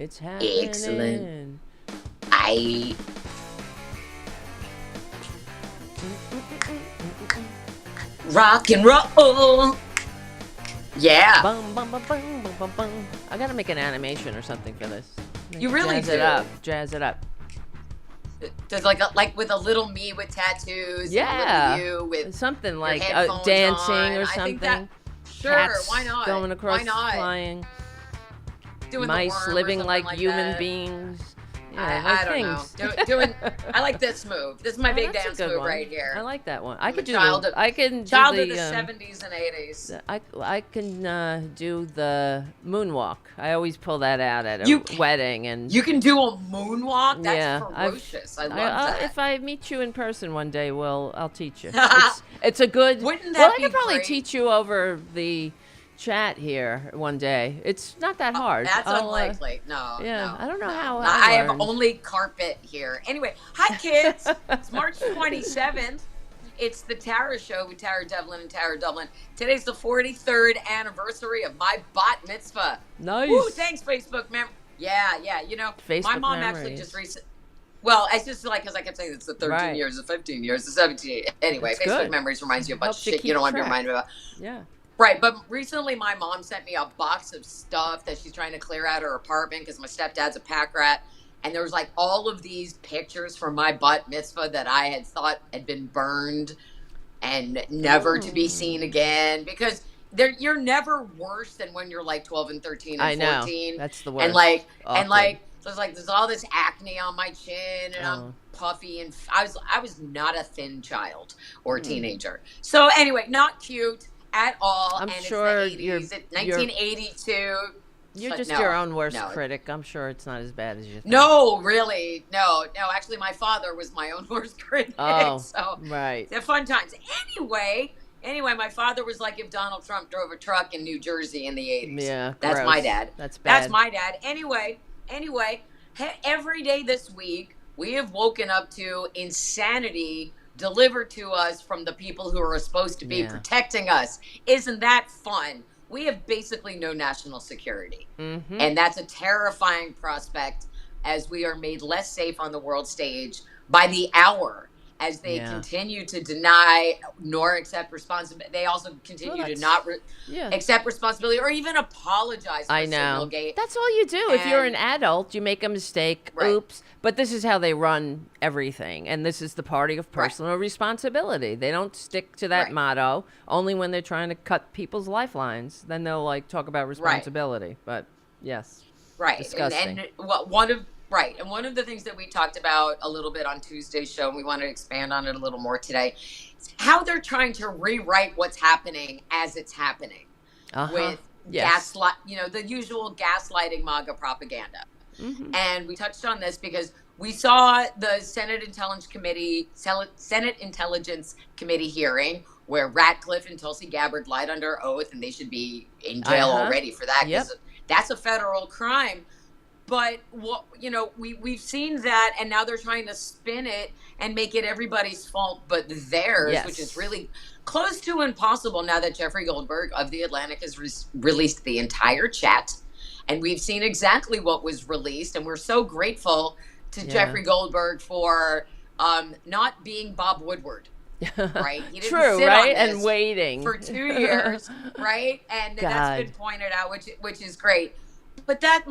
It's happening. Excellent. I rock and roll. Yeah. Bum, bum, bum, bum, bum, bum, bum. I gotta make an animation or something for this. You really Jazz do. it up. Jazz it up. There's like with a little me with tattoos. Yeah. And a little you with Something your like headphones dancing on. or I think something. sure, Cats why not? going across, Why not? flying. Doing the Mice worm or living something like human that. beings. I don't know. Doing. I like this move. This is my big that's a dance good move one. right here. I like that one. I could do child of- I can Child do of the the 70s and 80s. I can do the moonwalk. I always pull that out at a You- wedding, and You can do a moonwalk? That's yeah, ferocious. I love that. If I meet you in person one day, I'll teach you. It's a good. Wouldn't that well, I be could probably great? teach you over the chat here one day. It's not that hard. That's I'll, unlikely. No. yeah, no, I don't know no. how I I have learned. only carpet here. Anyway, hi kids. It's March 27th. It's the Tara Show with Tara Devlin and Tara Dublin. Today's the 43rd anniversary of my bat mitzvah. Nice. Woo, thanks, Facebook Yeah. You know, my Facebook mom actually memories. just recently. Well, it's just like, because I kept saying it's the 13 Right. years, the 15 years, the 17. Anyway, That's Facebook good. memories reminds you of a bunch Helps of you shit you keep don't want to be track. reminded about. Yeah. Right, but recently my mom sent me a box of stuff that she's trying to clear out her apartment because my stepdad's a pack rat. And there was like all of these pictures from my bat mitzvah that I had thought had been burned and never to be seen again. Because you're never worse than when you're like 12 and 13 and I know. 14. That's the worst. And like there's all this acne on my chin and I'm puffy and I was not a thin child or teenager. So anyway, not cute at all. I'm and sure it's the 80s, 1982. You're But just no, your own worst no. critic. I'm sure it's not as bad as you think. No, really. No. Actually, my father was my own worst critic. Oh, so right. they're fun times. Anyway, my father was like if Donald Trump drove a truck in New Jersey in the 80s. Yeah, That's gross. my dad. That's bad. That's my dad. Anyway, every day this week, we have woken up to insanity delivered to us from the people who are supposed to be protecting us. Isn't that fun? We have basically no national security. Mm-hmm. And that's a terrifying prospect as we are made less safe on the world stage by the hour as they continue to deny nor accept responsibility. They also continue to not accept responsibility or even apologize for I know. Signalgate. That's all you do. If you're an adult, you make a mistake. Right. Oops. But this is how they run everything. And this is the party of personal responsibility. They don't stick to that motto only when they're trying to cut people's lifelines. Then they'll like talk about responsibility. But yes. Right. Disgusting. And one of the things that we talked about a little bit on Tuesday's show, and we want to expand on it a little more today, is how they're trying to rewrite what's happening as it's happening with gaslight, the usual gaslighting MAGA propaganda. Mm-hmm. And we touched on this because we saw the Senate Intelligence Committee hearing where Ratcliffe and Tulsi Gabbard lied under oath, and they should be in jail already for that because that's a federal crime. But we've seen that, and now they're trying to spin it and make it everybody's fault but theirs, which is really close to impossible now that Jeffrey Goldberg of The Atlantic has released the entire chat. And we've seen exactly what was released, and we're so grateful to Jeffrey Goldberg for not being Bob Woodward, right? He didn't sit on this and waiting for 2 years, right? And that's been pointed out, which is great. But the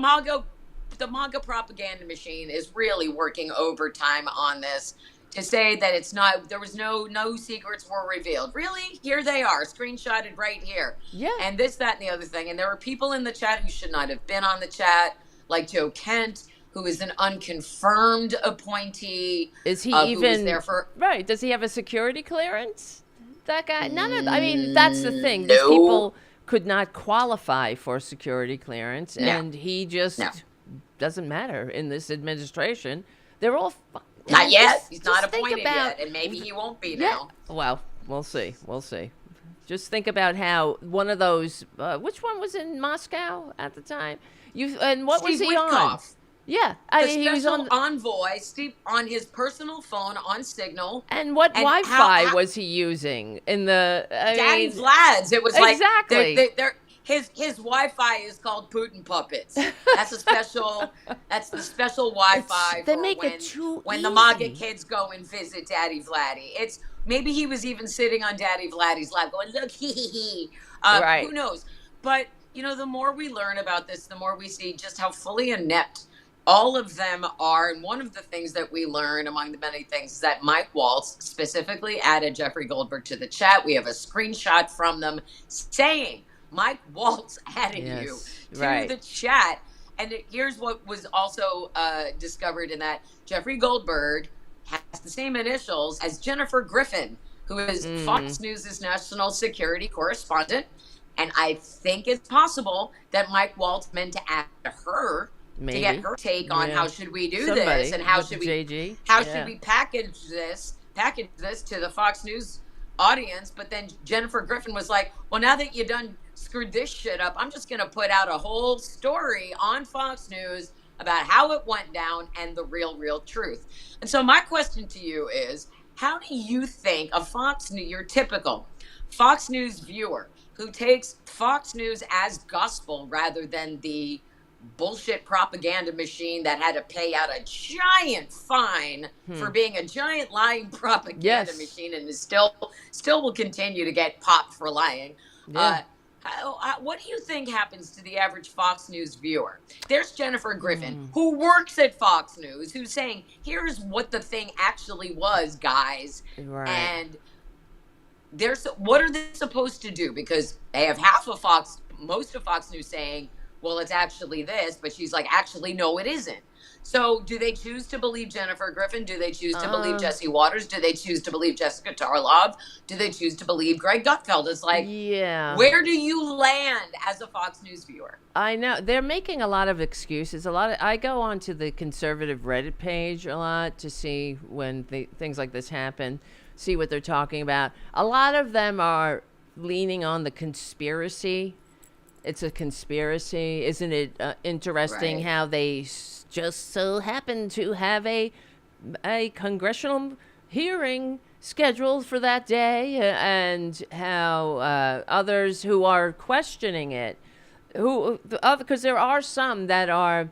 MAGA propaganda machine is really working overtime on this to say that it's not, there was no secrets were revealed. Really? Here they are, screenshotted right here. Yeah. And this, that, and the other thing. And there were people in the chat who should not have been on the chat, like Joe Kent, who is an unconfirmed appointee. Is he even even there for? Right? Does he have a security clearance? That guy? None of. I mean, that's the thing. These people could not qualify for security clearance, and he just doesn't matter in this administration. They're all. Not yet. He's not appointed yet, and maybe he won't be now. Well, we'll see. We'll see. Just think about how one of those. Which one was in Moscow at the time? What Steve was he Witkoff. on? Yeah, he was on envoy. Steve on his personal phone on Signal. And what Wi-Fi was he using in the? Daddy Vlad's. It was exactly. Like his Wi-Fi is called Putin puppets. That's a special. That's the special Wi-Fi They for make it too when easy. the MAGA kids go and visit Daddy Vladdy. It's maybe he was even sitting on Daddy Vladdy's lap, going, "Look, hee hee hee." Right. Who knows? But the more we learn about this, the more we see just how fully inept all of them are. And one of the things that we learn, among the many things, is that Mike Waltz specifically added Jeffrey Goldberg to the chat. We have a screenshot from them saying, Mike Waltz added you to the chat. And here's what was also discovered in that Jeffrey Goldberg has the same initials as Jennifer Griffin, who is Fox News' national security correspondent. And I think it's possible that Mike Waltz meant to add her to get her take on how should we do this and how should we should we package this to the Fox News audience. But then Jennifer Griffin was like, well, now that you done screwed this shit up, I'm just going to put out a whole story on Fox News about how it went down and the real truth. And so my question to you is, how do you think your typical Fox News viewer who takes Fox News as gospel rather than the bullshit propaganda machine that had to pay out a giant fine for being a giant lying propaganda machine and is still will continue to get popped for lying. What do you think happens to the average Fox News viewer? There's Jennifer Griffin, who works at Fox News, who's saying, here's what the thing actually was, guys. Right. And what are they supposed to do? Because they have most of Fox News saying, well, it's actually this, but she's like, actually, no, it isn't. So do they choose to believe Jennifer Griffin? Do they choose to believe Jesse Waters? Do they choose to believe Jessica Tarlov? Do they choose to believe Greg Gutfeld? It's like, where do you land as a Fox News viewer? I know. They're making a lot of excuses. I go onto the conservative Reddit page a lot to see when things like this happen, see what they're talking about. A lot of them are leaning on the conspiracy. It's a conspiracy. Isn't it interesting how they just so happen to have a congressional hearing scheduled for that day, and how others who are questioning it, because there are some that are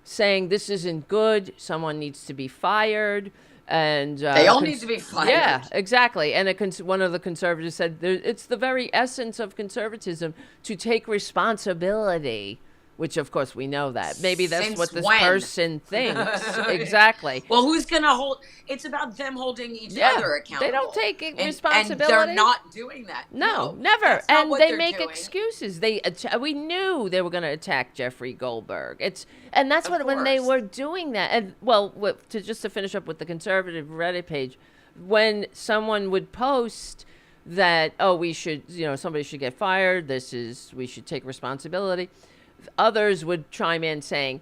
saying this isn't good, someone needs to be fired. And they all need to be fired. Yeah, exactly. And one of the conservatives said it's the very essence of conservatism to take responsibility, which of course we know that. Maybe that's Since what this when? person thinks. Exactly. Well, who's going to hold? It's about them holding each other accountable. They don't take responsibility. And they're not doing that. No, never. And they make excuses. We knew they were going to attack Jeffrey Goldberg. And that's when they were doing that. And to finish up with the conservative Reddit page, when someone would post that, we should, somebody should get fired. We should take responsibility. Others would chime in saying,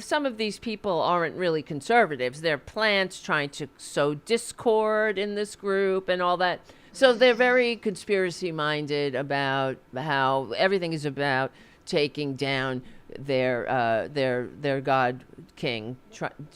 some of these people aren't really conservatives. They're plants trying to sow discord in this group and all that. So they're very conspiracy-minded about how everything is about taking down their God King,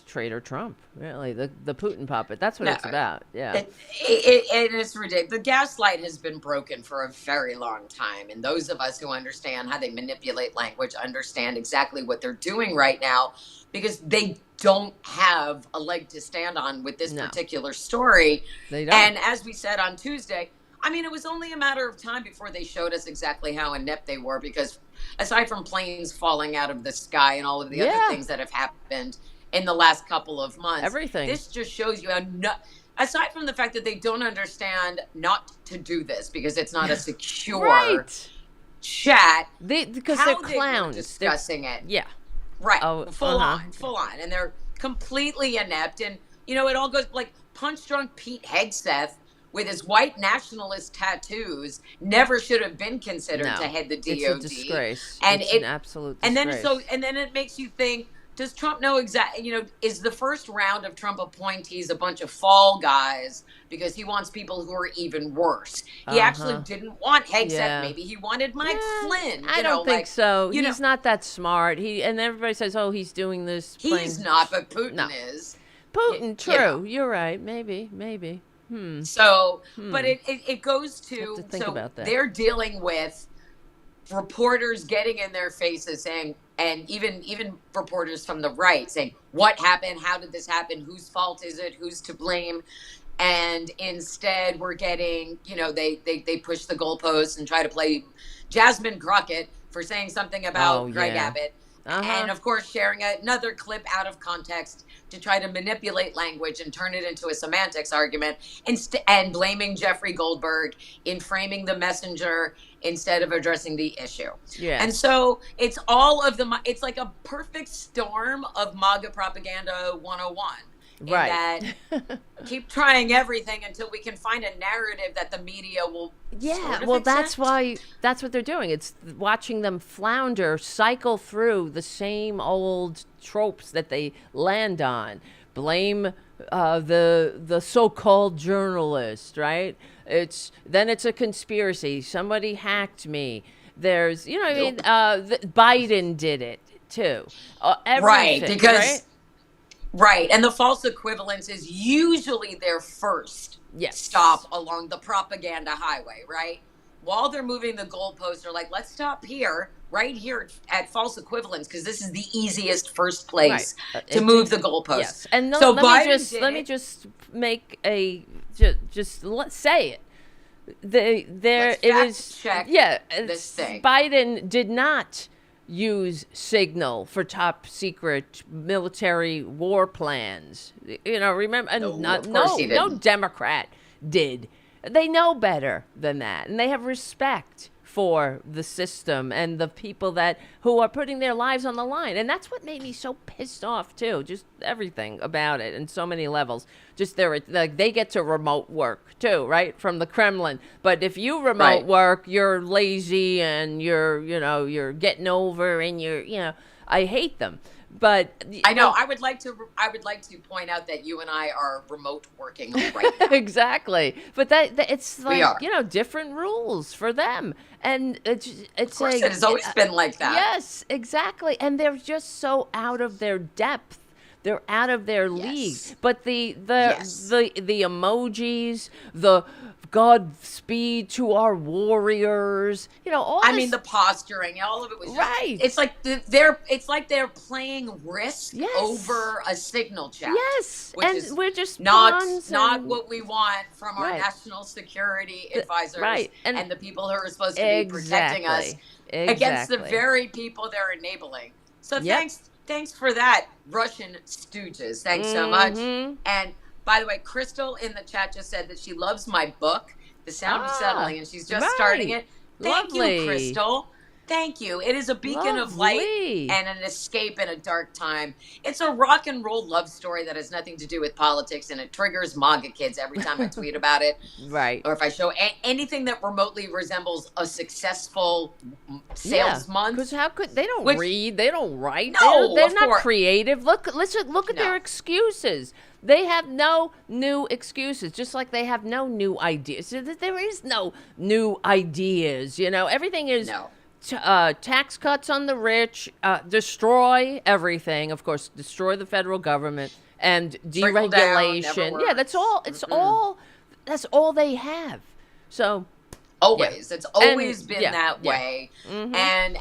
traitor Trump. Really, the Putin puppet. That's what it's about. Yeah. It's ridiculous. The gaslight has been broken for a very long time. And those of us who understand how they manipulate language understand exactly what they're doing right now, because they don't have a leg to stand on with this particular story. They don't. And as we said on Tuesday, it was only a matter of time before they showed us exactly how inept they were, because aside from planes falling out of the sky and all of the other things that have happened in the last couple of months, everything. This just shows you aside from the fact that they don't understand not to do this because it's not a secure chat, because they're clowns discussing it. Yeah. Right. Full on. And they're completely inept. And, it all goes like punch-drunk Pete Hegseth with his white nationalist tattoos never should have been considered to head the DOD. It's a disgrace. And it's an absolute disgrace. And then it makes you think, does Trump know exactly, is the first round of Trump appointees a bunch of fall guys because he wants people who are even worse? He actually didn't want Hegseth. Yeah. Maybe he wanted Mike Flynn. I don't think so. He's not that smart. And everybody says, he's doing this. He's not, but Putin is. Putin, true. You're right. Maybe. So, but it goes to about that. They're dealing with reporters getting in their faces saying, and even reporters from the right saying, what happened? How did this happen? Whose fault is it? Who's to blame? And instead we're getting, they push the goalposts and try to play Jasmine Crockett for saying something about Greg Abbott. And of course, sharing another clip out of context to try to manipulate language and turn it into a semantics argument, and blaming Jeffrey Goldberg in framing the messenger instead of addressing the issue. Yeah. And so it's it's like a perfect storm of MAGA propaganda 101. Right. That keep trying everything until we can find a narrative that the media will that's what they're doing. It's watching them flounder, cycle through the same old tropes that they land on. Blame the so-called journalist, right? It's a conspiracy. Somebody hacked me. There's, Biden did it too. Right, because right, and the false equivalence is usually their first stop along the propaganda highway, right? While they're moving the goalposts, they're like, let's stop here, right here at false equivalence, because this is the easiest first place to move the goalposts. Yes, and let me just make let's say it. Check this thing. Biden did not use signal for top secret military war plans. Remember, no Democrat did. They know better than that, and they have respect for the system and the people who are putting their lives on the line. And that's what made me so pissed off too. Just everything about it in so many levels. Just they get to remote work too, right? From the Kremlin. But if you remote work, you're lazy and you're getting over and I hate them. But I know I would like to point out that you and I are remote working right now. Exactly. But it's like different rules for them, and it's it has always been like that. Yes, exactly. And they're just so out of their depth. They're out of their league. But the emojis, the Godspeed to our warriors. All the posturing, all of it was just, It's like they're playing Risk over a signal chat. Yes, which is we're just not what we want from our national security advisors and the people who are supposed to be protecting us against the very people they're enabling. So thanks for that, Russian stooges. Thanks so much. And by the way, Crystal in the chat just said that she loves my book, The Sound of Settling, and she's just starting it. Thank you, Crystal. Thank you. It is a beacon of light and an escape in a dark time. It's a rock and roll love story that has nothing to do with politics, and it triggers MAGA kids every time I tweet about it. Right. Or if I show anything that remotely resembles a successful sales month. Because how could they don't read, they don't write, no, they're not creative. Look at their excuses. They have no new excuses, just like they have no new ideas. There is no new ideas, Everything is tax cuts on the rich, destroy everything, of course, destroy the federal government, and deregulation. That's all. It's all. That's all they have. So. Always. It's always been that way. Mm-hmm. And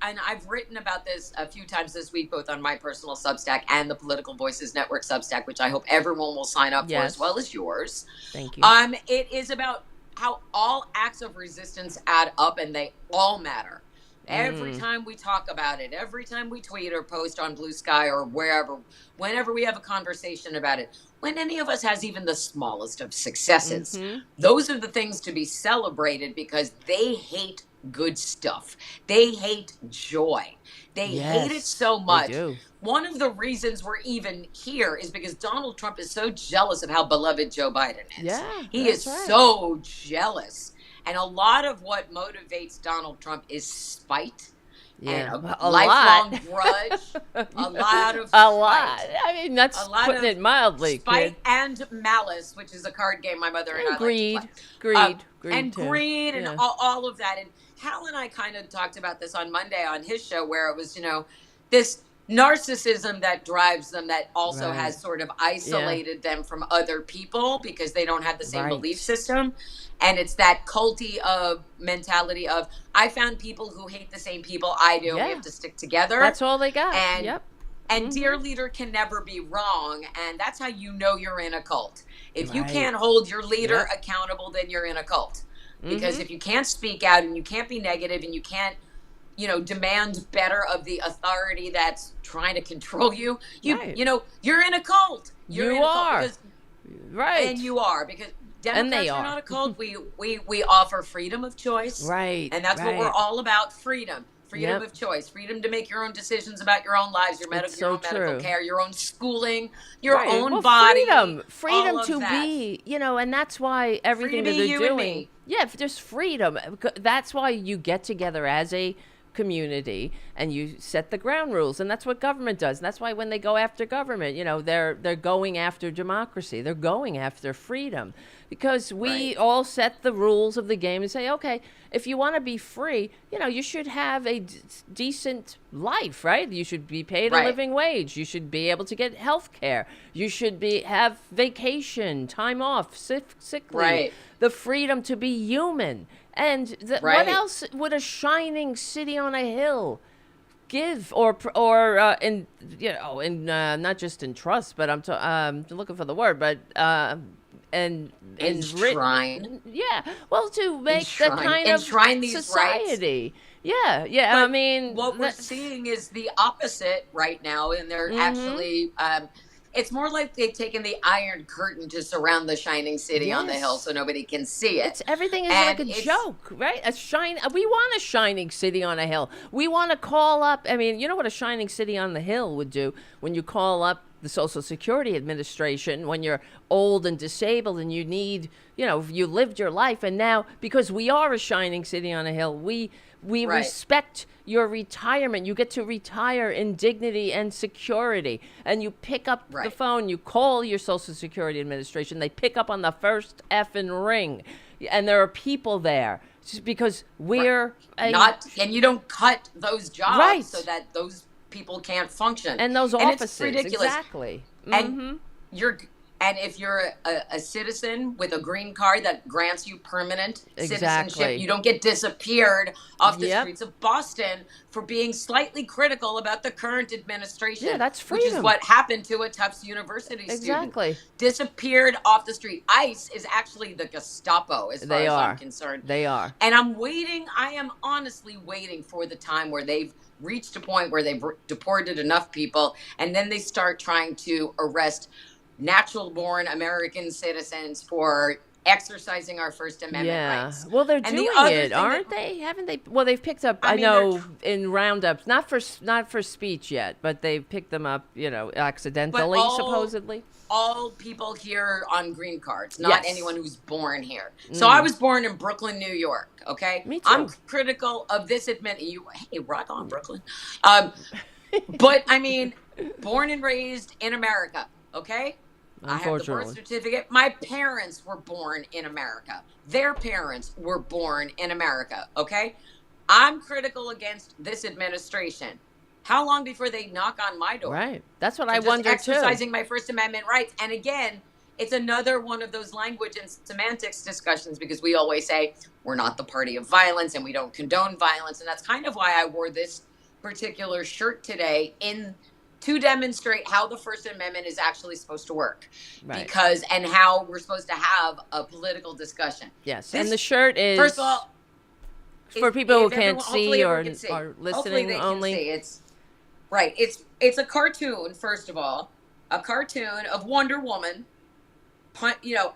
I've written about this a few times this week, both on my personal Substack and the Political Voices Network Substack, which I hope everyone will sign up for as well as yours. Thank you. It is about how all acts of resistance add up and they all matter. Every time we talk about it, every time we tweet or post on Blue Sky or wherever, whenever we have a conversation about it, when any of us has even the smallest of successes, those are the things to be celebrated because they hate good stuff. They hate joy. They hate it so much. They do. One of the reasons we're even here is because Donald Trump is so jealous of how beloved Joe Biden is. Yeah, he is so jealous. And a lot of what motivates Donald Trump is spite and a lifelong grudge. A lot of spite. I mean, that's putting it mildly. Spite and malice, which is a card game my mother and I greed, like to play. Greed and all of that. And Hal and I kind of talked about this on Monday on his show, where it was, this narcissism that drives them, that also Right. has sort of isolated them from other people because they don't have the same belief system. And it's that culty of mentality of, I found people who hate the same people I do, and we have to stick together. That's all they got. And dear leader can never be wrong, and that's how you know you're in a cult. If you can't hold your leader accountable, then you're in a cult. Because if you can't speak out and you can't be negative and you can't, demand better of the authority that's trying to control you, you're in a cult. You're in a cult because, and you are, because Democrats are not a cult. We offer freedom of choice. Right. And that's what we're all about, freedom. Freedom of choice, freedom to make your own decisions about your own lives, your own medical care, your own schooling, your own body. Freedom to be, and that's why everything that they're doing. Yeah, there's freedom. That's why you get together as a community and you set the ground rules, and that's what government does. And that's why when they go after government, they're going after democracy. They're going after freedom, because we all set the rules of the game and say, okay, if you want to be free, you should have a decent life, right? You should be paid a living wage. You should be able to get health care. You should have vacation, time off, sick leave, the freedom to be human. And what else would a shining city on a hill give, or in not just in trust, but I'm looking for the word, but enshrine. To make the kind of society. Rights. Yeah. But what we're seeing is the opposite right now, and they're actually. It's more like they've taken the Iron Curtain to surround the shining city on the hill so nobody can see it. Everything is like a joke, right? We want a shining city on a hill. We want to call up. You know what a shining city on the hill would do when you call up the Social Security Administration when you're old and disabled and you need, you lived your life, and now because we are a shining city on a hill, we respect your retirement. You get to retire in dignity and security. And you pick up the phone, you call your Social Security Administration. They pick up on the first effing ring. And there are people there. Just because we're... and you don't cut those jobs so that those people can't function. And those offices. It's ridiculous. Exactly. And if you're a citizen with a green card that grants you permanent citizenship, you don't get disappeared off the streets of Boston for being slightly critical about the current administration. Yeah, that's freedom. Which is what happened to a Tufts University student. Disappeared off the street. ICE is actually the Gestapo, as far as I'm concerned. They are. And I am honestly waiting for the time where they've reached a point where they've deported enough people, and then they start trying to arrest natural-born American citizens for exercising our First Amendment rights. Well, they're doing it, aren't they? Haven't they? Well, they've picked up. I know in roundups, not for speech yet, but they've picked them up. Accidentally, supposedly. All people here on green cards, not anyone who's born here. So I was born in Brooklyn, New York. Okay, me too. I'm critical of this Hey, rock on, Brooklyn. But born and raised in America. Okay. I have the birth certificate. My parents were born in America. Their parents were born in America. Okay. I'm critical against this administration. How long before they knock on my door? Right. That's what I wonder too. Exercising my First Amendment rights. And again, it's another one of those language and semantics discussions, because we always say we're not the party of violence and we don't condone violence. And that's kind of why I wore this particular shirt today to demonstrate how the First Amendment is actually supposed to work, and how we're supposed to have a political discussion. Yes, and the shirt is, first of all, for people who can't see or listening only. It's a cartoon. First of all, a cartoon of Wonder Woman,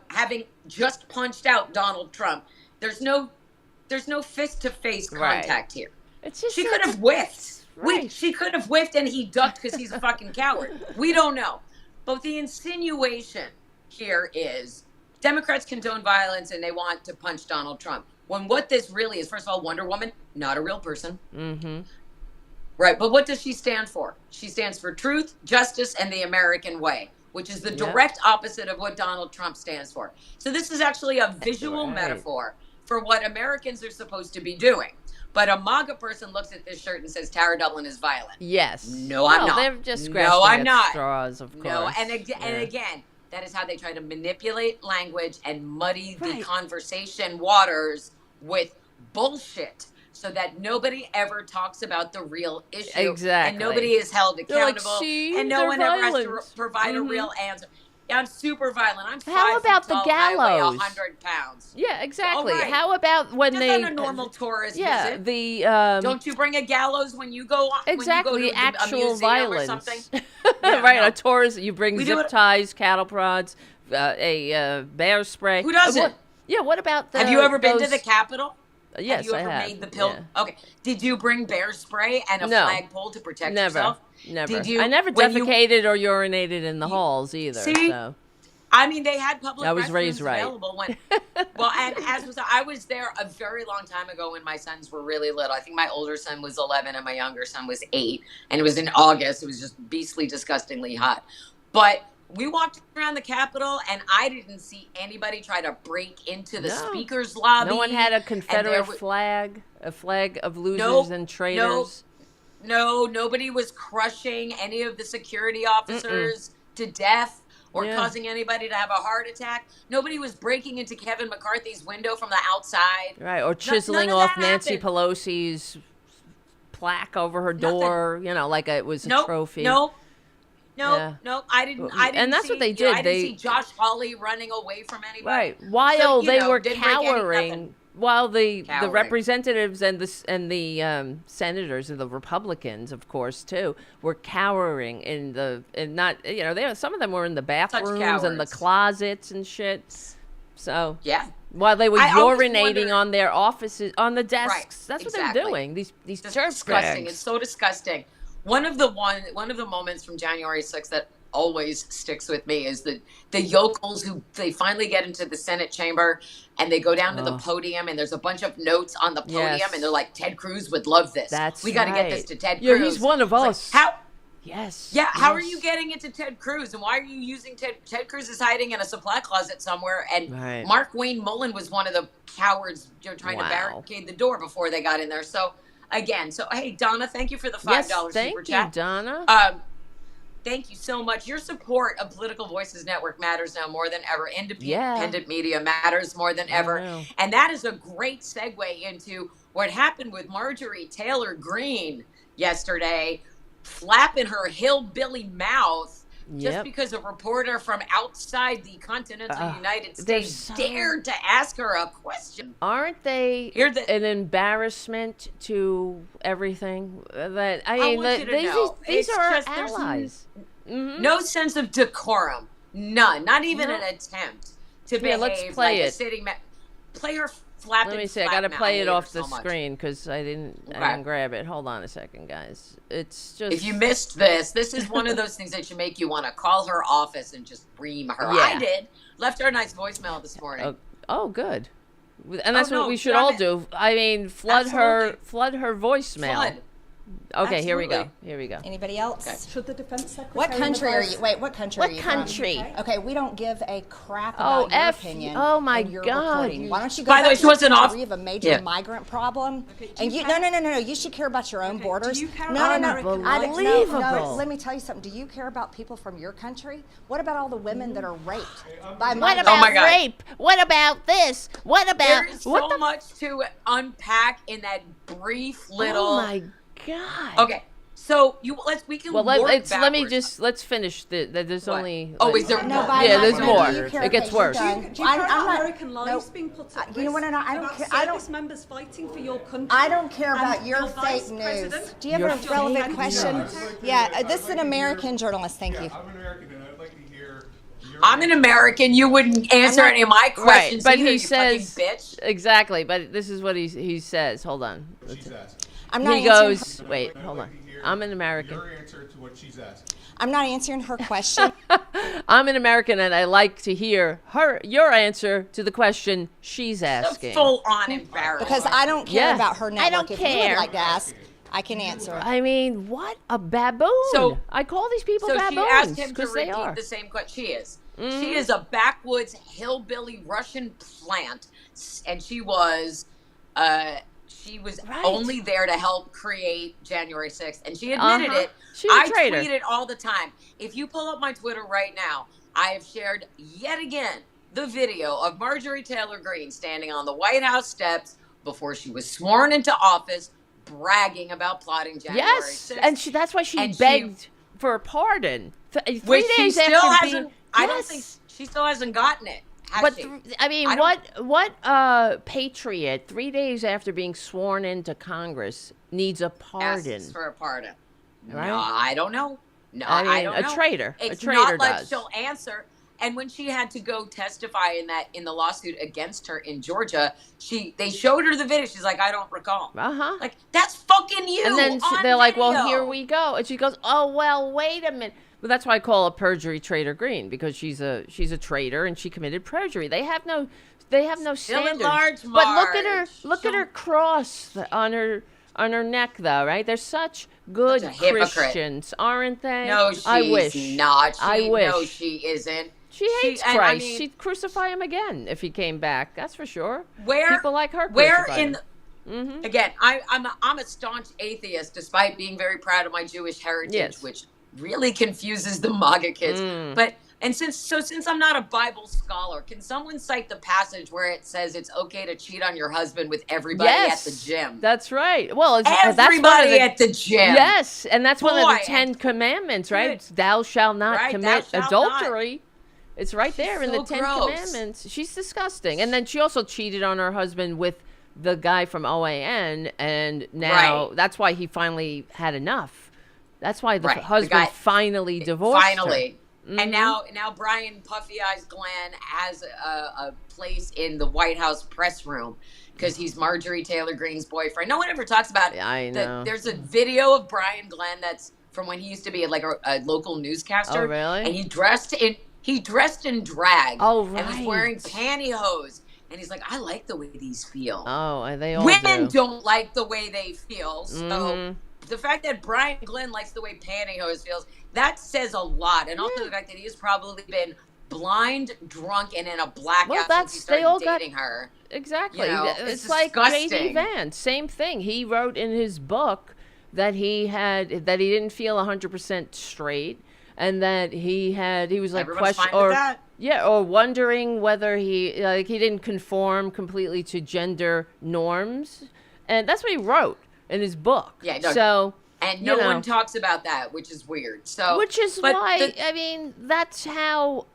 having just punched out Donald Trump. There's no face-to-face contact here. It's just she could have whiffed. She could have whiffed and he ducked because he's a fucking coward. We don't know. But the insinuation here is Democrats condone violence and they want to punch Donald Trump. When what this really is, first of all, Wonder Woman, not a real person. Mm-hmm. Right. But what does she stand for? She stands for truth, justice, and the American way, which is the direct opposite of what Donald Trump stands for. So this is actually a visual metaphor for what Americans are supposed to be doing. But a MAGA person looks at this shirt and says, Tara Dublin is violent. Yes. No, I'm not. They're just scratching at straws, of course. No, and again, that is how they try to manipulate language and muddy the conversation waters with bullshit so that nobody ever talks about the real issue. Exactly. And nobody is held accountable. And no one ever has to provide a real answer. Yeah, I'm super violent. I'm 5 How about feet tall, the gallows? I weigh 100 pounds. Yeah, exactly. Right. How about when just they on a normal tourist yeah, visit? the don't you bring a gallows when you go exactly when you go to actual a violence or something? right, a tourist. You bring zip ties, cattle prods, a bear spray. Who doesn't? What about the? Have you ever been to the Capitol? Yes, have you ever made the pill? Yeah. Okay. Did you bring bear spray and a flagpole to protect yourself? Never. Did you? I never defecated or urinated in the halls either. See? So. I mean, they had public restrooms available when. Well, and I was there a very long time ago when my sons were really little. I think my older son was 11 and my younger son was 8, and it was in August. It was just beastly, disgustingly hot. But we walked around the Capitol, and I didn't see anybody try to break into the speaker's lobby. No one had a Confederate flag, a flag of losers and traitors. No, nobody was crushing any of the security officers to death. Or causing anybody to have a heart attack. Nobody was breaking into Kevin McCarthy's window from the outside. Right, or chiseling off Nancy Pelosi's plaque over her door, like it was a trophy. No, I didn't and that's what they did. I didn't see Josh Hawley running away from anybody. Right, while they were cowering. While the representatives and the senators and the Republicans, of course, too, were cowering some of them were in the bathrooms and the closets and shit. So while they were urinating on their offices, on the desks, that's what they're doing. These disgusting. It's so disgusting. One of the moments from January 6th that always sticks with me is the yokels who they finally get into the Senate chamber and they go down to the podium and there's a bunch of notes on the podium and they're like, Ted Cruz would love this. We got to get this to Ted Cruz. Yeah, he's one of us. Like, how? Yes. Yeah. How are you getting it to Ted Cruz? And why are you using Ted Cruz is hiding in a supply closet somewhere. And Mark Wayne Mullen was one of the cowards trying to barricade the door before they got in there. So again, hey, Donna, thank you for the $5 super chat. Thank you, Donna. Thank you so much. Your support of Political Voices Network matters now more than ever. Independent media matters more than ever. And that is a great segue into what happened with Marjorie Taylor Greene yesterday, flapping her hillbilly mouth just because a reporter from outside the continental United States dared to ask her a question. Aren't they an embarrassment to everything? That these are our allies. No sense of decorum. None. Not even an attempt to behave let's play like a sitting play her flapping. Let me see. I got to play it off the screen because I didn't grab it. Hold on a second, guys. It's just if you missed this is one of those things that should make you want to call her office and just ream her. I did. Left her a nice voicemail this morning. Oh, good. And that's what we should all do. I mean, flood her voicemail. Okay, here we go. Anybody else? Okay. Should the defense secretary? What country are you? Wait, what country are you from? What country? Okay, we don't give a crap about your opinion. Oh my and your God! Reporting. Why don't you go By the way, back she wasn't to off. We have a major migrant problem, and no. You should care about your own borders. Do you care no. Unbelievable. Let me tell you something. Do you care about people from your country? What about all the women that are raped by What about rape? What about this? What about? There is so much to unpack in that brief little. Oh my God! Okay. So we can let's finish there's only is there no, more? Yeah, there's more. It gets worse. Do you care about American lives being put at risk? You know what? I don't care. Service members fighting for your country. I don't care about your fake news. Do you have a relevant question? Yeah, this is an American journalist. Thank you. I'm an American, and I'd like to hear. I'm an American. You wouldn't answer any of my questions, but either, he says bitch. Exactly. But this is what he says. Hold on. I'm not. He goes. Wait. Hold on. I'm an American. Your answer to what she's asking. I'm not answering her question. I'm an American, and I like to hear your answer to the question she's asking. Full-on embarrassment. Because I don't care about her network. I don't if care. you would like to ask, I can answer. I mean, what a baboon! So I call these people baboons. So she asked him to repeat the same question. She is. She is a backwoods hillbilly Russian plant, and she was she was Right. only there to help create January 6th. And she admitted it. She's a I traitor. tweet it all the time. If you pull up my Twitter right now, I have shared yet again the video of Marjorie Taylor Greene standing on the White House steps before she was sworn into office, bragging about plotting January 6th. And that's why she begged for a pardon. 3 days I yes. don't think she still hasn't gotten it. I mean, what patriot 3 days after being sworn into Congress needs a pardon? Asks for a pardon. Right? No, I don't know. No, I mean, I don't know. A traitor. It's a traitor not like does. she'll answer. And when she had to go testify in the lawsuit against her in Georgia, they showed her the video. She's like, I don't recall. Like, that's fucking you. And then they're like, well, here we go. And she goes, oh, well, wait a minute. Well, that's why I call her perjury traitor Greene, because she's a traitor and she committed perjury. They have no standards. But look at her cross on her neck, though, right? They're such good Christians, aren't they? No, she's I wish. not. I wish. No, she isn't. She hates Christ. I mean, she'd crucify him again if he came back. That's for sure. People like her. Again, I'm a staunch atheist, despite being very proud of my Jewish heritage, which really confuses the MAGA kids. But since I'm not a Bible scholar, can someone cite the passage where it says it's okay to cheat on your husband with everybody at the gym? That's right. Well, everybody at the gym. Yes, and that's one of the 10 commandments, right? Thou shalt not commit adultery. It's right there in the 10 commandments. She's disgusting. And then she also cheated on her husband with the guy from OAN, and now that's why he finally had enough. That's why the husband finally divorced her. And now Brian Puffy Eyes Glenn has a place in the White House press room because he's Marjorie Taylor Greene's boyfriend. No one ever talks about it. I know. There's a video of Brian Glenn that's from when he used to be like a local newscaster. Oh, really? And he dressed in drag. Oh, right. And he's wearing pantyhose. And he's like, I like the way these feel. Oh, they all Women don't like the way they feel. So the fact that Brian Glenn likes the way pantyhose feels, that says a lot. And also the fact that he has probably been blind, drunk, and in a blackout since he started dating her. Exactly. You know, it's like J.D. Vance. Same thing. He wrote in his book that he didn't feel 100% straight, and that he was like or wondering whether he didn't conform completely to gender norms, and that's what he wrote in his book. Yeah. No, so. And no one talks about that, which is weird. So, which is why, I mean, that's how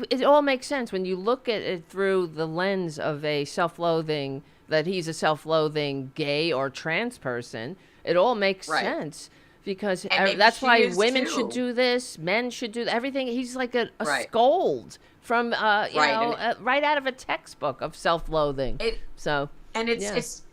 it all makes sense when you look at it through the lens of a self-loathing, that he's a self-loathing gay or trans person. It all makes sense because that's why women should do this, men should do everything. He's like a scold from, right out of a textbook of self-loathing. It ends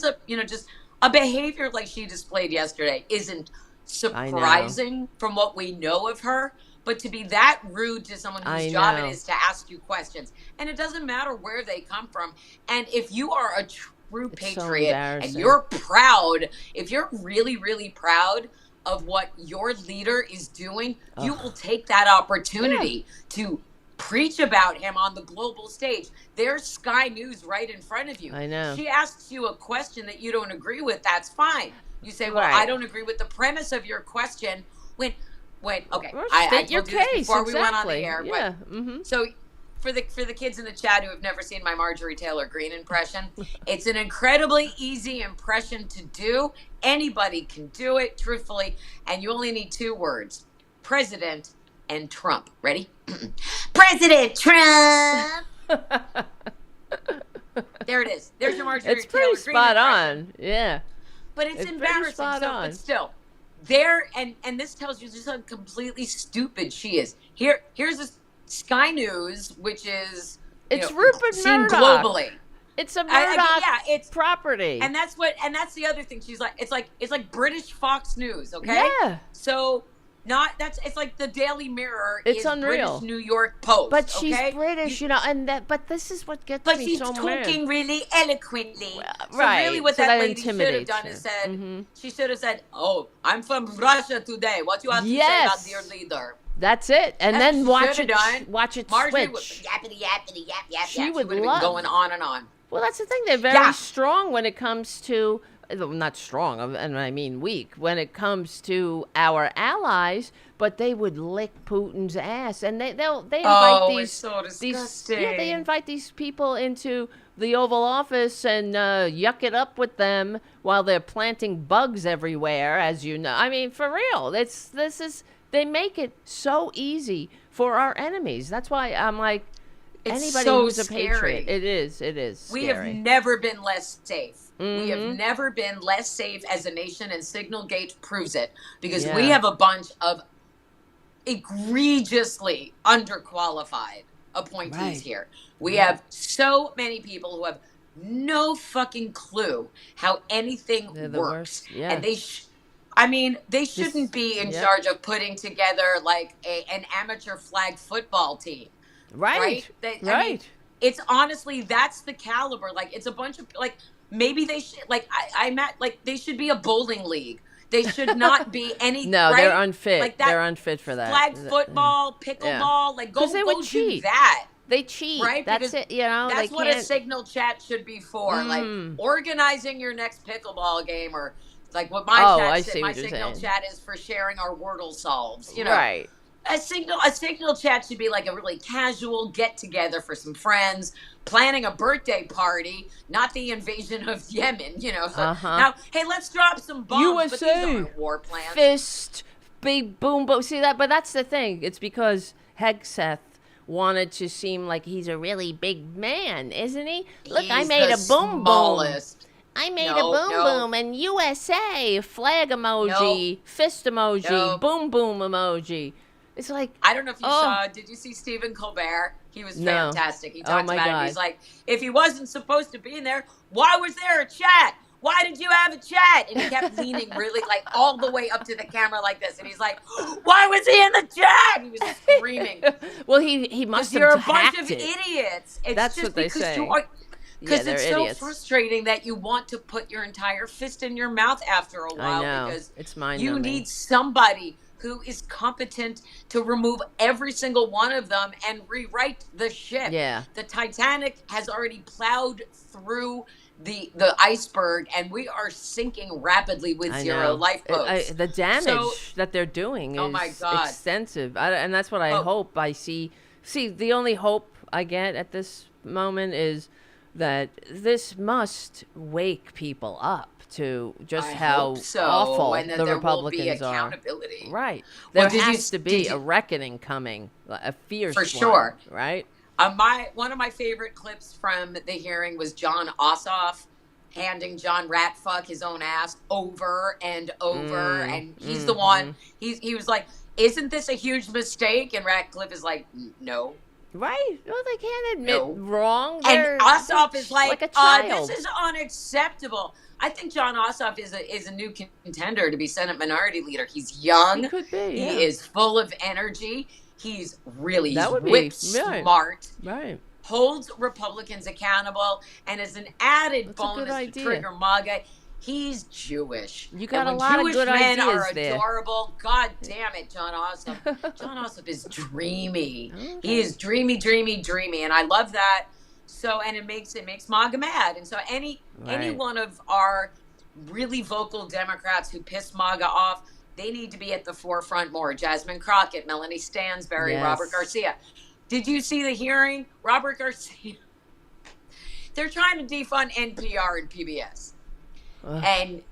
up, just a behavior like she displayed yesterday isn't surprising from what we know of her, but to be that rude to someone whose job it is to ask you questions, and it doesn't matter where they come from, and if you are a true patriot and you're proud, if you're really, really proud of what your leader is doing, you will take that opportunity to preach about him on the global stage. There's Sky News right in front of you. I know. She asks you a question that you don't agree with. That's fine. You say, well, I don't agree with the premise of your question. Okay, I told you this before we went on the air. Yeah. So for the kids in the chat who have never seen my Marjorie Taylor Greene impression, it's an incredibly easy impression to do. Anybody can do it, truthfully, and you only need 2 words: President and Trump. Ready? President Trump. There it is. There's your Marjorie Taylor Greene. It's pretty spot on. Yeah. But it's embarrassing. But still, there and this tells you just how completely stupid she is. Here's this Sky News, which is Rupert seen Murdoch. Globally. It's a Murdoch it's property. And that's the other thing. She's like, it's like British Fox News, okay? Yeah. So it's like the Daily Mirror. It's is unreal. British New York Post. But she's British, but this is what gets me so mad. But she's talking really eloquently. So really what so that lady should have done is said, she should have said, oh, I'm from Russia today. What do you have to say about your leader? That's it. And then watch it Marjorie switch. Yappity, yappity, yap, yap. She would have been love going on and on. Well, that's the thing. They're very strong when it comes to, not strong, and I mean weak, when it comes to our allies, but they would lick Putin's ass. And they invite these, it's so disgusting. they invite these people into the Oval Office and yuck it up with them while they're planting bugs everywhere, as you know. I mean, for real, they make it so easy for our enemies. That's why I'm like, anybody who's a patriot, it is scary. We have never been less safe. We have never been less safe as a nation, and Signalgate proves it, because we have a bunch of egregiously underqualified appointees here. We have so many people who have no fucking clue how anything works. Yeah. And they shouldn't be in charge of putting together like an amateur flag football team. Right. I mean, it's honestly, that's the caliber. Like, it's a bunch of, like, maybe they should, like, they should be a bowling league. They should not be any. No, right? they're unfit. Like that, they're unfit for that. Flag football, pickleball, like go do that. They cheat. Right? That's it. You know, that's what a signal chat should be for. Like organizing your next pickleball game, or like what my signal chat is for sharing our Wordle solves. You know, right? A signal chat should be like a really casual get together for some friends, planning a birthday party, not the invasion of Yemen. You know, so now, hey, let's drop some bombs. USA, but these aren't war plans. Fist, big boom, boom. See that? But that's the thing. It's because Hegseth wanted to seem like he's a really big man, isn't he? Look, I made a boom smallest. boom. I made a boom boom and USA flag emoji, fist emoji, boom boom emoji. It's like, I don't know if you saw. Did you see Stephen Colbert? He was fantastic. He talked about it. He's like, if he wasn't supposed to be in there, why was there a chat? Why did you have a chat? And he kept leaning really like all the way up to the camera like this. And he's like, why was he in the chat? He was screaming. Well, he must have You're a bunch of idiots. It's That's just what they because say. you are. Because it's so idiots. frustrating that you want to put your entire fist in your mouth after a while. I know. Because it's mind you need somebody who is competent to remove every single one of them and rewrite the ship. Yeah. The Titanic has already plowed through the iceberg, and we are sinking rapidly with zero lifeboats. The damage that they're doing is extensive. And that's what I hope I see. See, the only hope I get at this moment is that this must wake people up to just how awful and that the there Republicans will be accountability. are. Right. There has to be a reckoning coming, a fierce one. For sure. Right? One of my favorite clips from the hearing was John Ossoff handing John Ratfuck his own ass over and over. And he's the one, he was like, isn't this a huge mistake? And Ratcliffe is like, no. Right? Well, they can't admit wrong. And Ossoff is like a child. This is unacceptable. I think John Ossoff is a new contender to be Senate Minority Leader. He's young. He could be. He is full of energy. He's really whip smart. Right. Holds Republicans accountable, and as an added bonus to trigger MAGA, he's Jewish. You got a lot of good ideas there. Jewish men are adorable. God damn it, John Ossoff. John Ossoff is dreamy. Okay. He is dreamy, and I love that. So, and it makes MAGA mad. And so any one of our really vocal Democrats who piss MAGA off, they need to be at the forefront more. Jasmine Crockett, Melanie Stansbury, Robert Garcia. Did you see the hearing? Robert Garcia. They're trying to defund NPR and PBS. And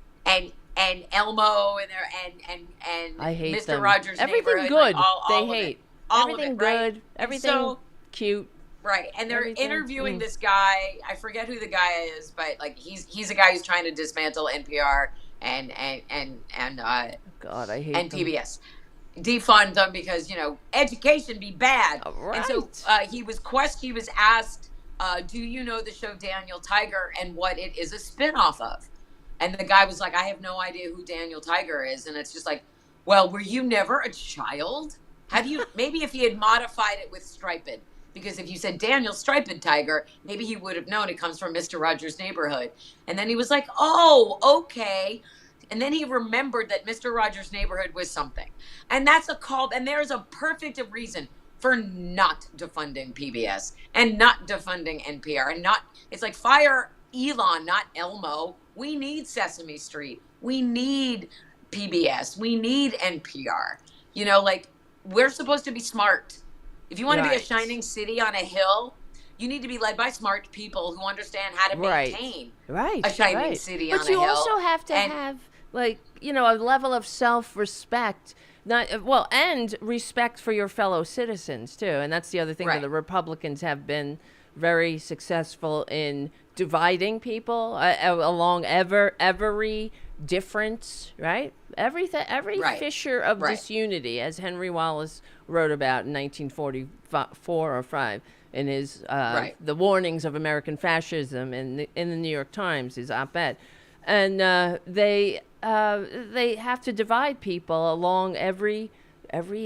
Elmo and I hate Mr. them. Rogers' everything Neighborhood. Good. They hate everything good. Everything cute. Right, and they're interviewing this guy. I forget who the guy is, but like he's a guy who's trying to dismantle NPR and God, I hate and PBS. Defund them because education be bad. Right. And so he was asked, do you know the show Daniel Tiger and what it is a spinoff of? And the guy was like, I have no idea who Daniel Tiger is. And it's just like, well, were you never a child? Maybe if he had modified it with Striped, because if you said Daniel Striped Tiger, maybe he would have known it comes from Mr. Rogers' Neighborhood. And then he was like, oh, okay. And then he remembered that Mr. Rogers' Neighborhood was something. And that's a call. And there's a perfect reason for not defunding PBS and not defunding NPR and not, it's like fire Elon, not Elmo. We need Sesame Street. We need PBS. We need NPR. You know, like, we're supposed to be smart. If you want to be a shining city on a hill, you need to be led by smart people who understand how to maintain a shining city on a hill. But you also have to have, like, you know, a level of self-respect. And respect for your fellow citizens, too. And that's the other thing that the Republicans have been very successful in dividing people along every difference, right? Every fissure of disunity, as Henry Wallace wrote about in 1944 or 5 in his The Warnings of American Fascism in the New York Times, his op-ed. And they have to divide people along every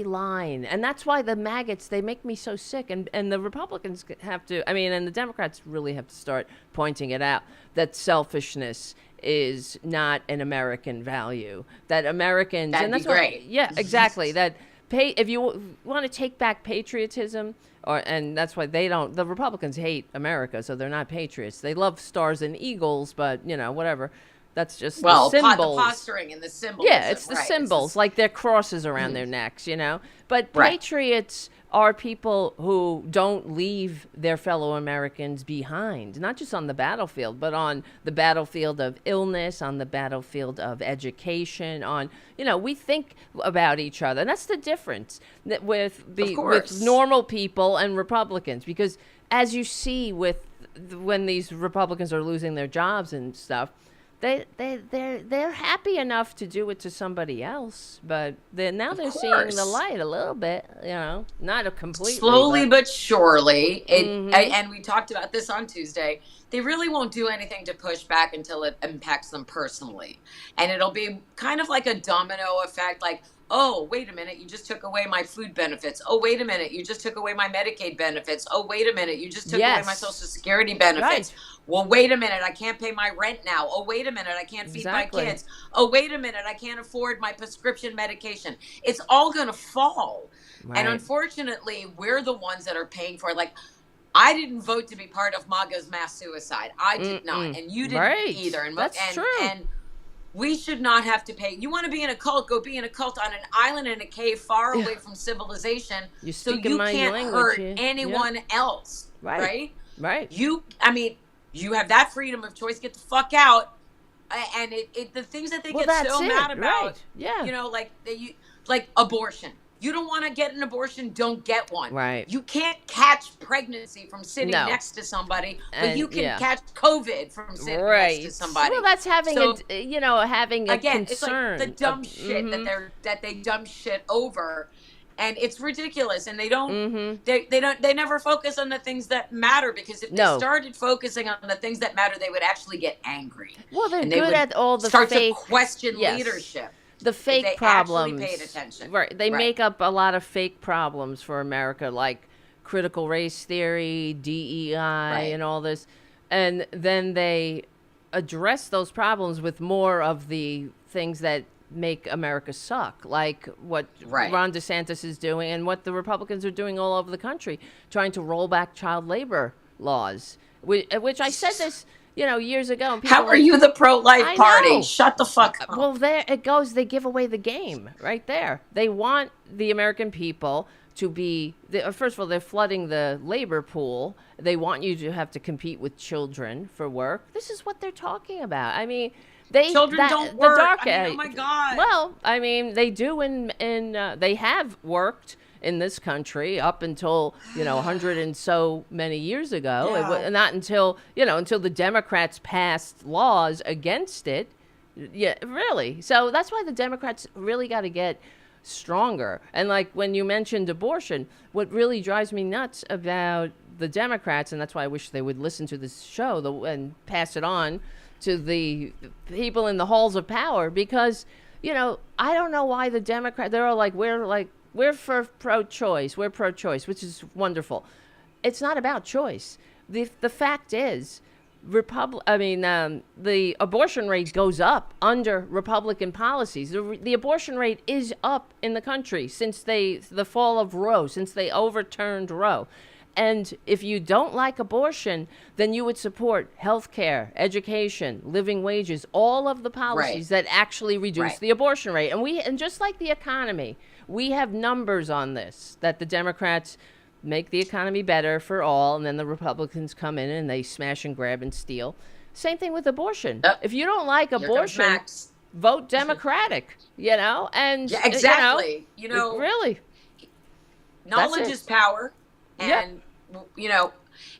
line. And that's why the maggots, they make me so sick. And the Republicans have to, and the Democrats really have to start pointing it out, that selfishness is not an American value. That Americans... That'd be great. Yeah, exactly. That if you want to take back patriotism, and that's why the Republicans hate America, so they're not patriots. They love stars and eagles, but, you know, whatever. That's just the symbols. The posturing and the symbols. Yeah, it's the symbols, like their crosses around their necks, you know. But patriots are people who don't leave their fellow Americans behind, not just on the battlefield, but on the battlefield of illness, on the battlefield of education, we think about each other. And that's the difference with normal people and Republicans, because as you see when these Republicans are losing their jobs and stuff, they're happy enough to do it to somebody else, but they're seeing the light a little bit, you know, not a completely. Slowly but surely. And we talked about this on Tuesday. They really won't do anything to push back until it impacts them personally. And it'll be kind of like a domino effect, like, oh, wait a minute, you just took away my food benefits. Oh, wait a minute, you just took away my Medicaid benefits. Oh, wait a minute, you just took away my Social Security benefits. Right. Well, wait a minute, I can't pay my rent now. Oh, wait a minute, I can't feed my kids. Oh, wait a minute, I can't afford my prescription medication. It's all going to fall. Right. And unfortunately, we're the ones that are paying for it. Like, I didn't vote to be part of MAGA's mass suicide. I did not, and you didn't either. And that's true. And we should not have to pay. You want to be in a cult, go be in a cult on an island in a cave far away from civilization, so you can't hurt anyone else. Right? You have that freedom of choice. Get the fuck out. And the things that they get so mad about, you know, like abortion. You don't want to get an abortion, don't get one. Right. You can't catch pregnancy from sitting next to somebody, but you can catch COVID from sitting next to somebody. Well, that's having having a concern. It's like the dumb shit that they dumb shit over, and it's ridiculous. And they don't, they never focus on the things that matter, because if they started focusing on the things that matter, they would actually get angry. Well, they're good at all the start to question leadership. The fake problems. Paid attention. Right. They make up a lot of fake problems for America, like critical race theory, DEI, and all this. And then they address those problems with more of the things that make America suck, like what Ron DeSantis is doing and what the Republicans are doing all over the country, trying to roll back child labor laws, which I said this, years ago. And how are you the pro-life party? Shut the fuck up. Well, there it goes. They give away the game right there. They want the American people to be, first of all, they're flooding the labor pool. They want you to have to compete with children for work. This is what they're talking about. I mean, children don't work. Oh my God. Well, they do they have worked in this country up until 100 and so many years ago. It, not until until the Democrats passed laws against it. Yeah, really. So that's why the Democrats really got to get stronger. And like when you mentioned abortion, what really drives me nuts about the Democrats, and that's why I wish they would listen to this show and pass it on to the people in the halls of power, because I don't know why the Democrats, they're all like, we're for pro-choice. We're pro-choice, which is wonderful. It's not about choice. The fact is, the abortion rate goes up under Republican policies. The abortion rate is up in the country since the fall of Roe, since they overturned Roe. And if you don't like abortion, then you would support health care, education, living wages, all of the policies that actually reduce the abortion rate. And just like the economy, we have numbers on this, that the Democrats make the economy better for all, and then the Republicans come in and they smash and grab and steal. Same thing with abortion. If you don't like abortion, vote Democratic, and exactly. Really. Knowledge is power. And,